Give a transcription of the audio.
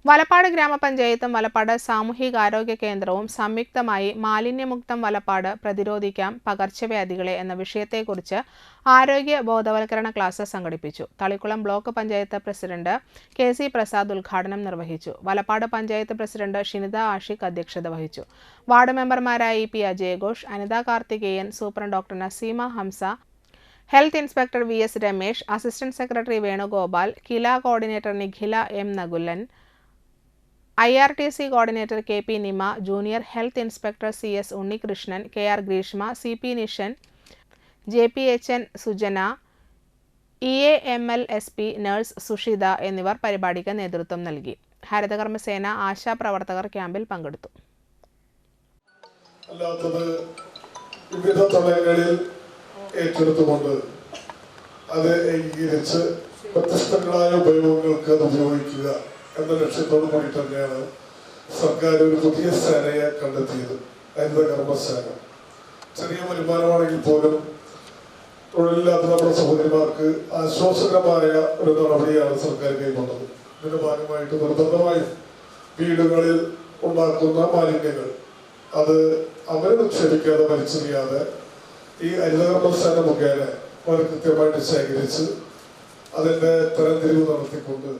വലപ്പാട് ഗ്രാമപഞ്ചായത്തും വലപ്പാട് സാമൂഹികാരോഗ്യ കേന്ദ്രവും സംയുക്തമായി മാലിന്യമുക്തം വലപ്പാട് പ്രതിരോധിക്കാം പകർച്ചവ്യാധികളെ എന്ന വിഷയത്തെക്കുറിച്ച് ആരോഗ്യ ബോധവൽക്കരണ ക്ലാസ് സംഘടിപ്പിച്ചു. Thalikkulam block panchayat president K C. Prasad ഉദ്ഘാടനം നിർവഹിച്ചു. വലപ്പാട് പഞ്ചായത്ത് പ്രസിഡന്റ് ഷിനിത ആഷിഖ് അധ്യക്ഷത വഹിച്ചു. വാർഡ് മെമ്പർമാരായ പി അജയഘോഷ്, Anitha Karthikeyan, superintendent doctor Naseema Hamsa, health inspector V S. Ramesh, assistant secretary Venugopal, KILA coordinator Nikhila M. Nakulan, IRTC coordinator K P. Nima, junior health inspector C S. Unnikrishnan, K R. Greeshma, C P. Nishan, J P H N. Sujana, EAMLSP nurse Sushitha എന്നിവർ പരിപാടിക്ക് നേതൃത്വം നൽകി. ഹരിതകർമ്മസേന ആശാപ്രവർത്തകർ ക്യാമ്പിൽ പങ്കെടുത്തു. വിവിധ തലങ്ങളിൽ ഏറ്റെടുത്തുകൊണ്ട് അത് ഏകീകരിച്ച് വ്യത്യസ്തങ്ങളായ ഉപയോഗങ്ങൾക്ക് അത് ഉപയോഗിക്കുക എന്ന ലക്ഷ്യത്തോടു കൂടി തന്നെയാണ് സർക്കാർ ഒരു പുതിയ സേനയെ കണ്ടെത്തിയത്, ഹരിതകർമ്മസേന. ചെറിയ വരുമാനമാണെങ്കിൽ പോലും തൊഴിലില്ലാത്ത നമ്മുടെ സഹോദരിമാർക്ക് ആശ്വാസകരമായ ഒരു നടപടിയാണ് സർക്കാർ കൈക്കൊണ്ടത്. ഇതിന്റെ ഭാഗമായിട്ട് നിർബന്ധമായും വീടുകളിൽ ഉണ്ടാക്കുന്ന മാലിന്യങ്ങൾ അത് അവരെ നിക്ഷേപിക്കാതെ വലിച്ചെറിയാതെ ഈ ഹരിതകർമ്മസേന മുഖേന വളരെ കൃത്യമായിട്ട് ശേഖരിച്ച് അതിന്റെ തരംതിരിവ് നടത്തിക്കൊണ്ട്